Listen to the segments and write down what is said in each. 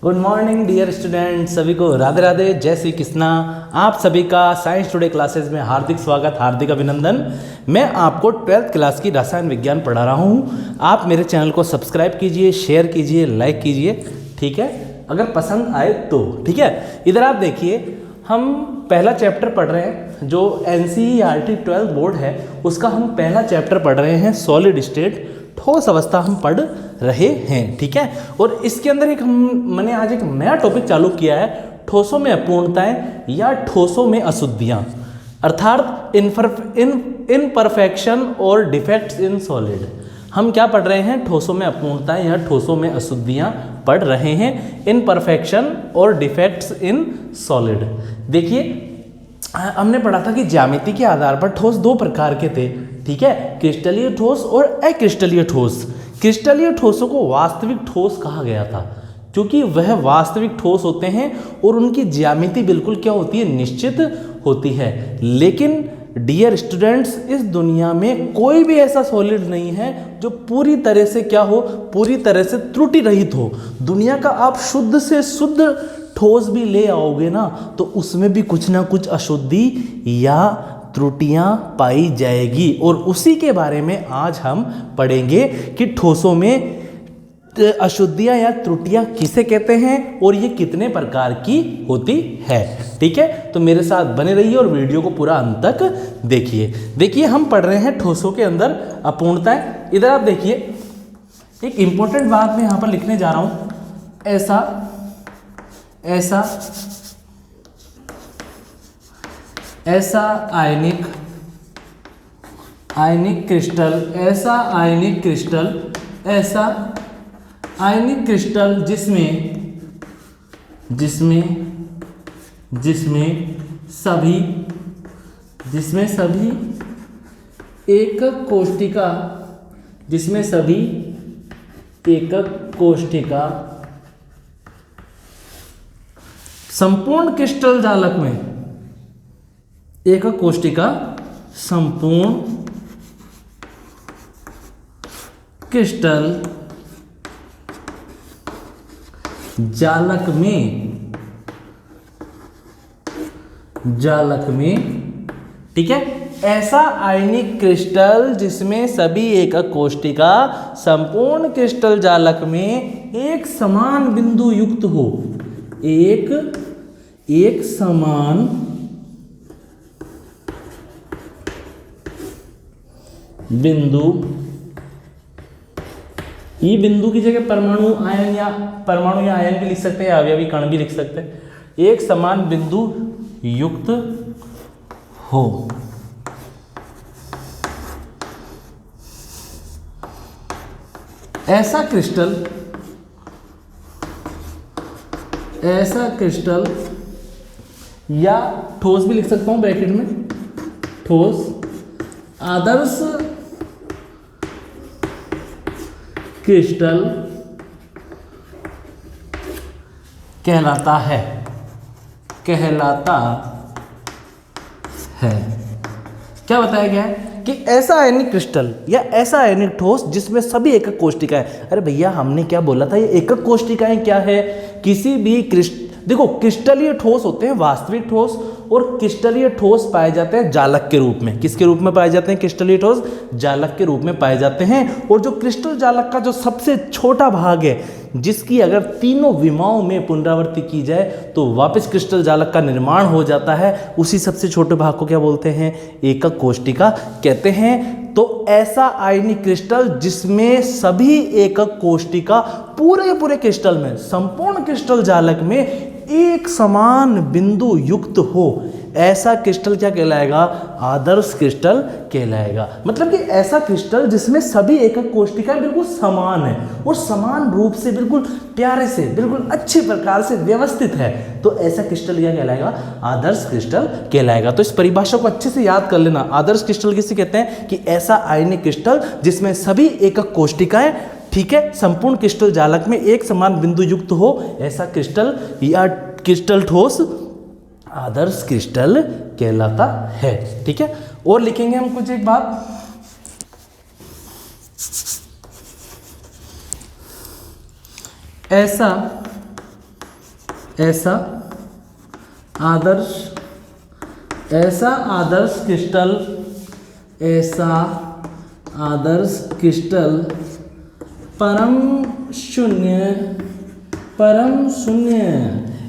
Good morning dear student, सभी को राधे राधे, जय श्री कृष्णा। आप सभी का साइंस टुडे क्लासेस में हार्दिक स्वागत, हार्दिक अभिनंदन। मैं आपको 12th क्लास की रसायन विज्ञान पढ़ा रहा हूँ। आप मेरे चैनल को सब्सक्राइब कीजिए, शेयर कीजिए, लाइक कीजिए, ठीक है, अगर पसंद आए तो। ठीक है, इधर आप देखिए, हम पहला चैप्टर पढ़ रहे हैं जो NCERT 12th बोर्ड है उसका हम पहला चैप्टर पढ़ रहे हैं, सॉलिड स्टेट, ठोस अवस्था हम पढ़ रहे हैं। ठीक है, और इसके अंदर मैंने आज एक नया टॉपिक चालू किया है, ठोसों में अपूर्णताएं या ठोसों में अशुद्धियां, अर्थात इनपरफेक्शन और डिफेक्ट्स इन सॉलिड। हम क्या पढ़ रहे हैं? ठोसों में अपूर्णताएं या ठोसों में अशुद्धियां पढ़ रहे हैं, इनपरफेक्शन और डिफेक्ट्स इन सॉलिड। देखिए, हमने पढ़ा था कि ज्यामिति के आधार पर ठोस दो प्रकार के थे, ठीक है, क्रिस्टलीय ठोस और अक्रिस्टलीय ठोस। क्रिस्टलीय ठोसों को वास्तविक ठोस कहा गया था क्योंकि वह वास्तविक ठोस होते हैं और उनकी ज्यामिति बिल्कुल क्या होती है? निश्चित होती है। लेकिन डियर स्टूडेंट्स, इस दुनिया में कोई भी ऐसा सॉलिड नहीं है जो पूरी तरह से क्या हो, पूरी तरह से त्रुटि रहित हो। दुनिया का आप शुद्ध से शुद्ध ठोस भी ले आओगे ना तो उसमें भी कुछ ना कुछ अशुद्धि या त्रुटियां पाई जाएगी, और उसी के बारे में आज हम पढ़ेंगे कि ठोसों में अशुद्धियां या त्रुटियां किसे कहते हैं और ये कितने प्रकार की होती है। ठीक है, तो मेरे साथ बने रहिए और वीडियो को पूरा अंत तक देखिए। देखिए, हम पढ़ रहे हैं ठोसों के अंदर अपूर्णताएं। इधर आप देखिए, एक इंपॉर्टेंट बात मैं यहां पर लिखने जा रहा हूं, ऐसा आयनिक क्रिस्टल, ऐसा आयनिक क्रिस्टल जिसमें सभी एकक कोष्ठिका संपूर्ण क्रिस्टल जालक में, एकक कोष्ठिका संपूर्ण क्रिस्टल जालक में, ठीक है, ऐसा आयनिक क्रिस्टल जिसमें सभी एकक कोष्ठिका संपूर्ण क्रिस्टल जालक में एक समान बिंदु युक्त हो, एक समान बिंदु, ई बिंदु की जगह परमाणु या आयन भी लिख सकते हैं, अवयवी कण भी लिख सकते हैं, एक समान बिंदु युक्त हो। ऐसा क्रिस्टल या ठोस भी लिख सकता हूं ब्रैकेट में, ठोस आदर्श क्रिस्टल कहलाता है। क्या बताया गया है कि ऐसा आयनिक क्रिस्टल या ऐसा आयनिक ठोस जिसमें सभी एकक कोष्ठिकाएं। अरे भैया, हमने क्या बोला था? ये एकक कोष्ठिकाएं क्या है? किसी भी देखो, क्रिस्टलीय ठोस होते हैं वास्तविक ठोस, और क्रिस्टलीय ठोस पाए जाते हैं जालक के रूप में। किसके रूप में पाए जाते हैं? क्रिस्टलीय ठोस जालक के रूप में पाए जाते हैं। और जो क्रिस्टल जालक का जो सबसे छोटा भाग है, जिसकी अगर तीनों विमाओं में पुनरावृत्ति की जाए तो वापस क्रिस्टल जालक का निर्माण हो जाता है, उसी सबसे छोटे भाग को क्या बोलते हैं? एकक कोष्ठिका कहते हैं। तो ऐसा आयनिक क्रिस्टल जिसमें सभी एकक कोष्ठिका पूरे क्रिस्टल में, संपूर्ण क्रिस्टल जालक में एक समान बिंदु युक्त हो, ऐसा क्रिस्टल क्या कहलाएगा? आदर्श क्रिस्टल कहलाएगा। मतलब कि ऐसा क्रिस्टल जिसमें सभी एकक कोष्ठिकाएं बिल्कुल समान है और समान रूप से, बिल्कुल प्यारे से, बिल्कुल अच्छे प्रकार से व्यवस्थित है, तो ऐसा क्रिस्टल क्या कहलाएगा? आदर्श क्रिस्टल कहलाएगा। तो इस परिभाषा को अच्छे से याद कर लेना। आदर्श क्रिस्टल किसे कहते हैं? कि ऐसा आयनिक क्रिस्टल जिसमें सभी एकक कोष्ठिकाएं, ठीक है, संपूर्ण क्रिस्टल जालक में एक समान बिंदु युक्त हो, ऐसा क्रिस्टल या क्रिस्टल ठोस आदर्श क्रिस्टल कहलाता है। ठीक है, और लिखेंगे हम कुछ एक बात, ऐसा ऐसा आदर्श क्रिस्टल, ऐसा आदर्श क्रिस्टल परम शून्य,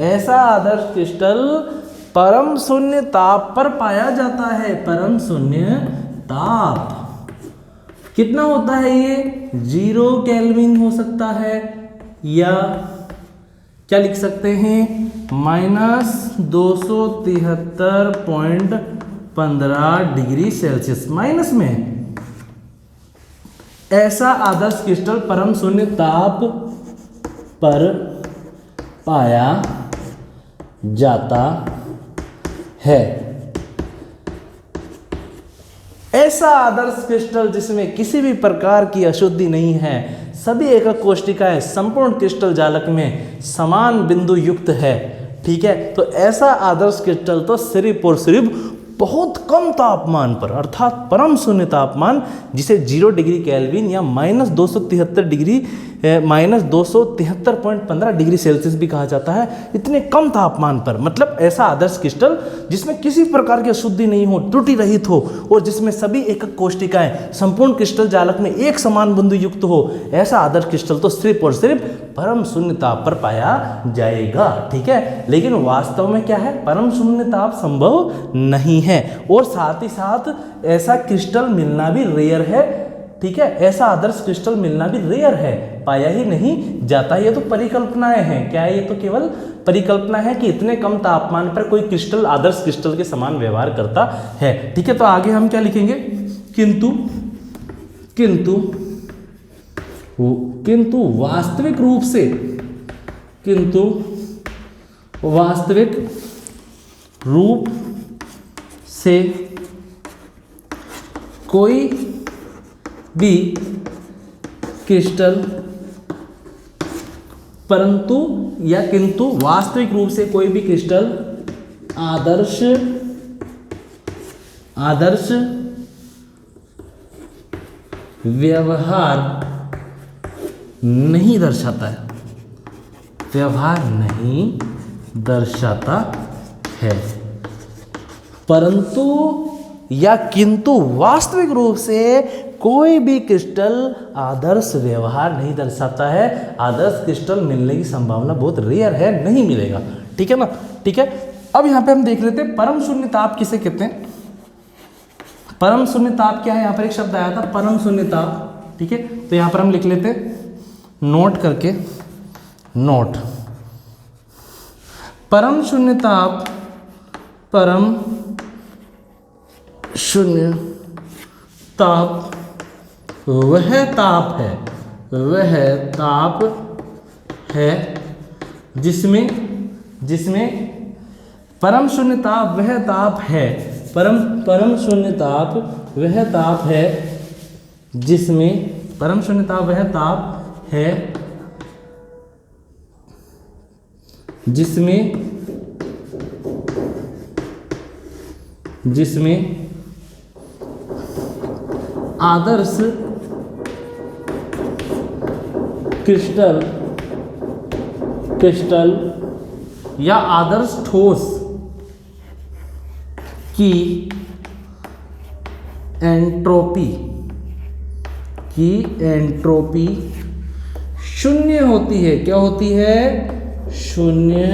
ऐसा आदर्श क्रिस्टल परम शून्य ताप पर पाया जाता है। परम शून्य ताप कितना होता है ये? 0 केल्विन हो सकता है, या क्या लिख सकते हैं -273.15 डिग्री सेल्सियस माइनस में। ऐसा आदर्श क्रिस्टल परम शून्य ताप पर पाया जाता है। ऐसा आदर्श क्रिस्टल जिसमें किसी भी प्रकार की अशुद्धि नहीं है, सभी एकक कोशिकाएं संपूर्ण क्रिस्टल जालक में समान बिंदु युक्त है। ठीक है, तो ऐसा आदर्श क्रिस्टल तो सिर्फ और सिर्फ बहुत कम तापमान पर, अर्थात परम शून्य तापमान जिसे 0 डिग्री केल्विन या -273.15 डिग्री सेल्सियस भी कहा जाता है, इतने कम तापमान पर, मतलब ऐसा आदर्श क्रिस्टल जिसमें किसी प्रकार की अशुद्धि नहीं हो, त्रुटि रहित हो, और जिसमें सभी एकक कोशिकाएं संपूर्ण क्रिस्टल जालक में एक समान बिंदु युक्त हो, ऐसा आदर्श क्रिस्टल तो सिर्फ और सिर्फ परम शून्य ताप पर पाया जाएगा। ठीक है, लेकिन वास्तव में क्या है? परम शून्य ताप संभव नहीं है, और साथ ही साथ ऐसा क्रिस्टल मिलना भी रेयर है। ठीक है, ऐसा आदर्श क्रिस्टल मिलना भी रेयर है, पाया ही नहीं जाता। ये तो परिकल्पनाएं हैं। क्या है? ये तो केवल परिकल्पना है कि इतने कम तापमान पर कोई क्रिस्टल आदर्श क्रिस्टल के समान व्यवहार करता है। ठीक है, तो आगे हम क्या लिखेंगे? किंतु वास्तविक रूप से कोई भी क्रिस्टल, परंतु या किंतु वास्तविक रूप से कोई भी क्रिस्टल आदर्श व्यवहार नहीं दर्शाता है, परंतु या किंतु वास्तविक रूप से कोई भी क्रिस्टल आदर्श व्यवहार नहीं दर्शाता है। आदर्श क्रिस्टल मिलने की संभावना बहुत रेयर है, नहीं मिलेगा। ठीक है ना? ठीक है, अब यहाँ पे हम देख लेते हैं परम शून्य ताप किसे कहते हैं। परम शून्य ताप क्या है? यहाँ पर एक शब्द आया था परम शून्य ताप। ठीक है, तो यहाँ पर हम लिख लेते हैं नोट करके, नोट परम शून्य ताप, परम शून्य ताप वह ताप है जिसमें परम शून्य ताप वह ताप है, परम शून्य ताप वह ताप है जिसमें परम शून्य ताप वह ताप है जिसमें आदर्श क्रिस्टल या आदर्श ठोस की एंट्रोपी शून्य होती है। क्या होती है? शून्य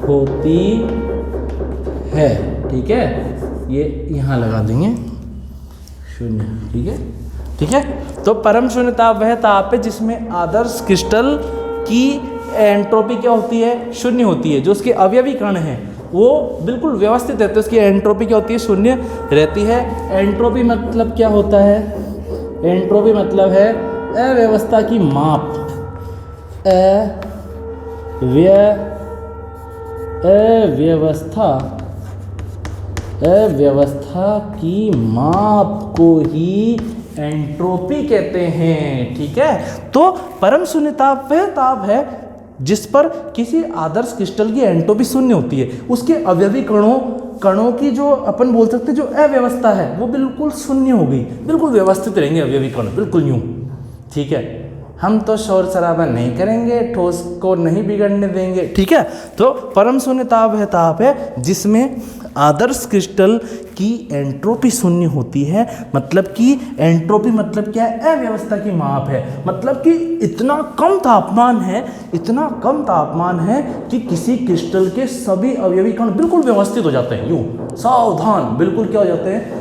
होती है। ठीक है, ये यहाँ लगा देंगे शून्य। ठीक है, ठीक है, तो परम शून्य ताप वह ताप है जिसमें आदर्श क्रिस्टल की एंट्रोपी क्या होती है? शून्य होती है। जो उसके अवयवी कण हैं वो बिल्कुल व्यवस्थित रहते हैं, उसकी एंट्रोपी क्या होती है? शून्य रहती है। एंट्रोपी मतलब क्या होता है? एंट्रोपी मतलब है अव्यवस्था की माप, अव्यवस्था की माप को ही एंट्रोपी कहते हैं। ठीक है, तो परम शून्य ताप वह ताप है जिस पर किसी आदर्श क्रिस्टल की एंट्रोपी शून्य होती है। उसके अवयवी कणों की जो अपन बोल सकते हैं जो अव्यवस्था है वो बिल्कुल शून्य हो गई, बिल्कुल व्यवस्थित रहेंगे अवयवी कण, बिल्कुल यूं। ठीक है, हम तो शोर शराबा नहीं करेंगे, ठोस को नहीं बिगड़ने देंगे। ठीक है, तो परम शून्य ताप वह ताप है जिसमें आदर्श क्रिस्टल की एंट्रोपी शून्य होती है। मतलब कि एंट्रोपी मतलब क्या है? अव्यवस्था की माप है। मतलब कि इतना कम तापमान है, इतना कम तापमान है कि किसी क्रिस्टल के सभी अवयवी कण बिल्कुल व्यवस्थित हो जाते हैं। यूँ सावधान, बिल्कुल क्या हो जाते हैं?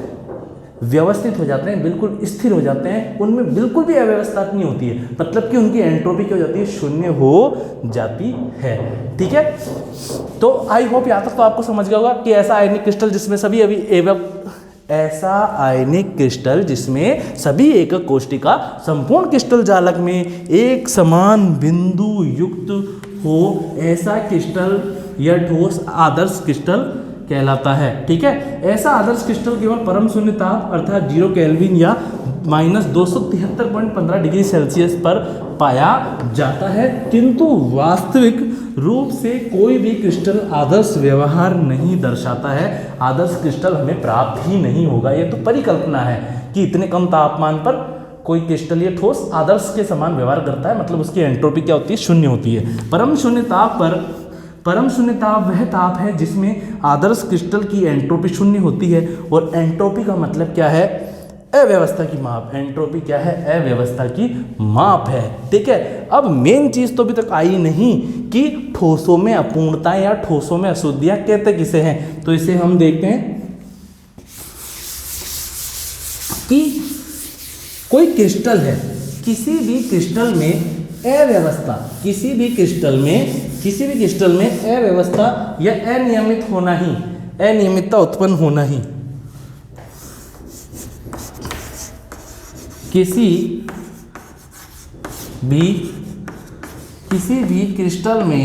व्यवस्थित हो जाते हैं, बिल्कुल स्थिर हो जाते हैं, उनमें बिल्कुल भी अव्यवस्था नहीं होती है। मतलब कि उनकी एंट्रोपी क्या हो जाती है? शून्य हो जाती है। ठीक है, तो आई होप यहाँ तक तो आपको समझ गया होगा कि ऐसा आयनिक क्रिस्टल जिसमें सभी ऐसा आयनिक क्रिस्टल जिसमें सभी एकक कोष्टिका संपूर्ण क्रिस्टल जालक में एक समान बिंदु युक्त हो, ऐसा क्रिस्टल या ठोस आदर्श क्रिस्टल कहलाता है। ठीक है, ऐसा आदर्श क्रिस्टल केवल परम शून्य ताप अर्थात 0 केल्विन या -273.15 डिग्री सेल्सियस पर पाया जाता है, किंतु वास्तविक रूप से कोई भी क्रिस्टल आदर्श व्यवहार नहीं दर्शाता है। आदर्श क्रिस्टल हमें प्राप्त ही नहीं होगा। ये तो परिकल्पना है कि इतने कम तापमान पर कोई क्रिस्टल या ठोस आदर्श के समान व्यवहार करता है, मतलब उसकी एंट्रोपी क्या होती है? शून्य होती है। परम शून्य ताप वह ताप है जिसमें आदर्श क्रिस्टल की एंट्रोपी शून्य होती है। और एंट्रोपी का मतलब क्या है? अव्यवस्था की माप। एंट्रोपी क्या है? अव्यवस्था की माप है। ठीक है, अब मेन चीज तो अभी तक आई नहीं कि ठोसों में अपूर्णता या ठोसों में अशुद्धियां कहते किसे हैं। तो इसे हम देखते हैं कि कोई क्रिस्टल है, किसी भी क्रिस्टल में अव्यवस्था, किसी भी क्रिस्टल में अव्यवस्था या अनियमित होना ही, अनियमितता उत्पन्न होना ही किसी भी क्रिस्टल में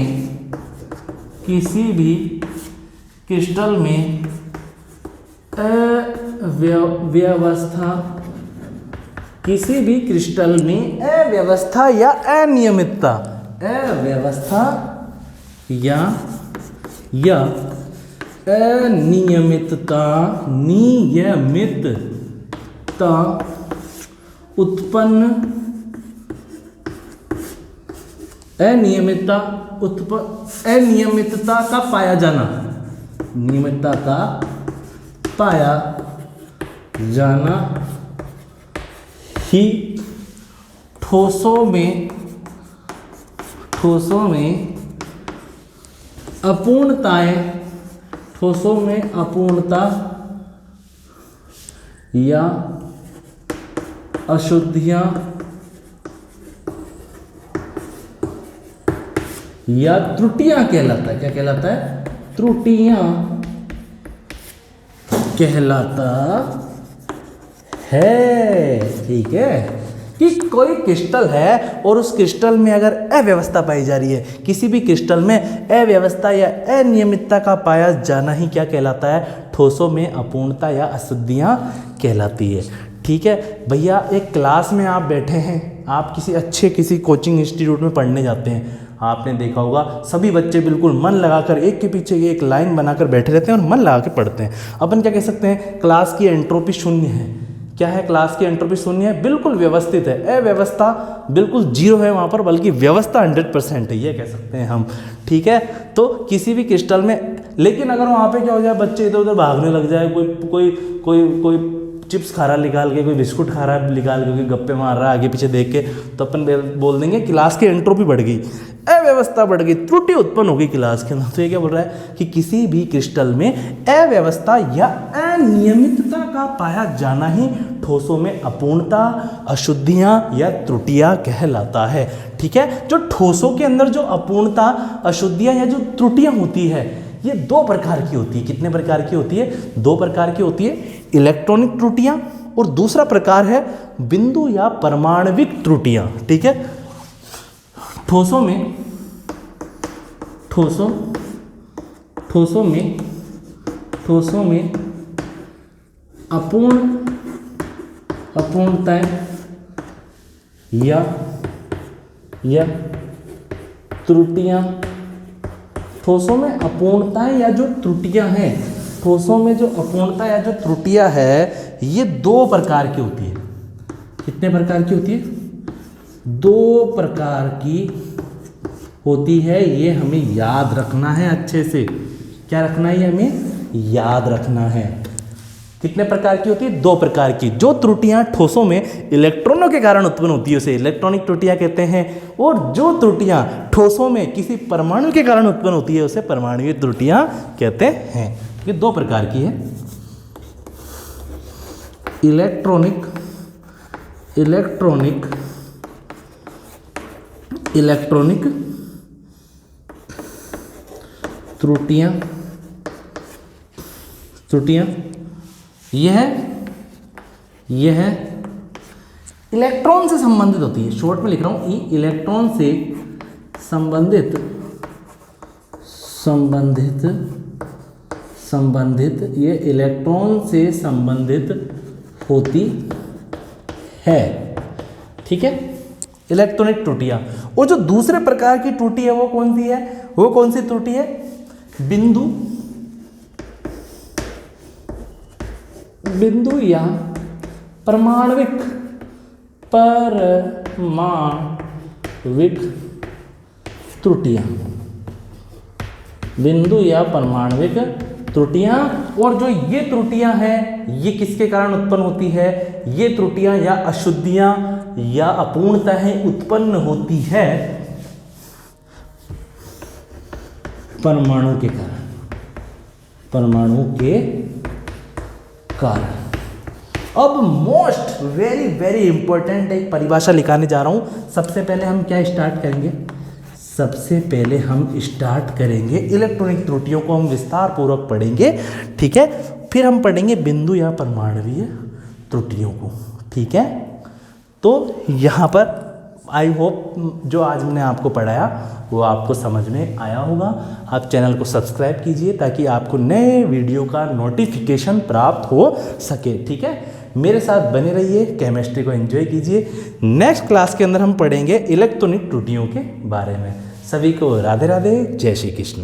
अव्यवस्था, किसी भी क्रिस्टल में अव्यवस्था या अनियमितता, अव्यवस्था या अनियमितता उत्पन्न, अनियमितता का पाया जाना, नियमितता का पाया जाना ही ठोसों में अपूर्णता या अशुद्धियां या त्रुटियां कहलाता है। क्या कहलाता है? त्रुटियां कहलाता है। ठीक है, कि कोई क्रिस्टल है और उस क्रिस्टल में अगर अव्यवस्था पाई जा रही है, किसी भी क्रिस्टल में अव्यवस्था या अनियमितता का पाया जाना ही क्या कहलाता है? ठोसों में अपूर्णता या अशुद्धियां कहलाती है। ठीक है भैया, एक क्लास में आप बैठे हैं, आप किसी कोचिंग इंस्टीट्यूट में पढ़ने जाते हैं, आपने देखा होगा सभी बच्चे बिल्कुल मन लगाकर एक के पीछे एक लाइन बनाकर बैठे रहते हैं और मन लगा के पढ़ते हैं। अपन क्या कह सकते हैं? क्लास की एंट्रोपी शून्य है। क्या है? क्लास की एंट्रोपी शून्य है, बिल्कुल व्यवस्थित है, अव्यवस्था बिल्कुल 0 है वहाँ पर, बल्कि व्यवस्था 100% है, ये कह सकते हैं हम। ठीक है, तो किसी भी क्रिस्टल में, लेकिन अगर वहाँ पे क्या हो जाए, बच्चे इधर उधर भागने लग जाए, कोई चिप्स खा रहा निकाल के, कोई बिस्कुट खा रहा निकाल के, कोई गप्पे मार रहा है आगे पीछे देख के, तो अपन बोल देंगे क्लास की एंट्रोपी बढ़ गई, अव्यवस्था बढ़ गई, त्रुटि उत्पन्न हो गई क्लास के अंदर। तो ये क्या बोल रहा है कि किसी भी क्रिस्टल में अव्यवस्था या अनियमितता का पाया जाना ही ठोसों में अपूर्णता, अशुद्धियां या त्रुटियां कहलाता है। ठीक है, जो ठोसों के अंदर जो अपूर्णता, अशुद्धियां या जो त्रुटियां होती है, ये 2 प्रकार की होती है। कितने प्रकार की होती है? 2 प्रकार की होती है, इलेक्ट्रॉनिक त्रुटियां और दूसरा प्रकार है बिंदु या परमाणविक त्रुटियां। ठीक है, ठोसों में अपूर्णताएं या त्रुटियां, ठोसों में अपूर्णताएं या जो त्रुटियां हैं, ठोसों में जो अपूर्णता या जो त्रुटियां है, ये 2 प्रकार की होती है। कितने प्रकार की होती है? दो प्रकार की होती है, ये हमें याद रखना है अच्छे से। क्या रखना है? ये हमें याद रखना है। कितने प्रकार की होती है? दो प्रकार की। जो त्रुटियां ठोसों में इलेक्ट्रॉनों के कारण उत्पन्न होती है उसे इलेक्ट्रॉनिक त्रुटियां कहते हैं, और जो त्रुटियां ठोसों में किसी परमाणु के कारण उत्पन्न होती है उसे परमाणुीय त्रुटियां कहते हैं। ये दो प्रकार की है, इलेक्ट्रॉनिक त्रुटियां यह इलेक्ट्रॉन से संबंधित होती है। शॉर्ट में लिख रहा हूं, इलेक्ट्रॉन से संबंधित ये इलेक्ट्रॉन से संबंधित होती है। ठीक है, इलेक्ट्रॉनिक त्रुटियां। और जो दूसरे प्रकार की त्रुटि है वो कौन सी है? वो कौन सी त्रुटि है? बिंदु या परमाणविक त्रुटियां। बिंदु या परमाणविक त्रुटियां। और जो ये त्रुटियां हैं ये किसके कारण उत्पन्न होती है? ये त्रुटियां या अशुद्धियां या अपूर्णताएं उत्पन्न होती है परमाणु के कारण। अब मोस्ट वेरी इंपॉर्टेंट एक परिभाषा लिखाने जा रहा हूं। सबसे पहले हम क्या स्टार्ट करेंगे? सबसे पहले हम स्टार्ट करेंगे इलेक्ट्रॉनिक त्रुटियों को हम विस्तार पूर्वक पढ़ेंगे। ठीक है, फिर हम पढ़ेंगे बिंदु या परमाणुीय त्रुटियों को। ठीक है, तो यहाँ पर आई होप जो आज मैंने आपको पढ़ाया वो आपको समझ में आया होगा। आप चैनल को सब्सक्राइब कीजिए ताकि आपको नए वीडियो का नोटिफिकेशन प्राप्त हो सके। ठीक है, मेरे साथ बने रहिए, केमिस्ट्री को एंजॉय कीजिए। नेक्स्ट क्लास के अंदर हम पढ़ेंगे इलेक्ट्रॉनिक त्रुटियों के बारे में। सभी को राधे राधे, जय श्री कृष्ण।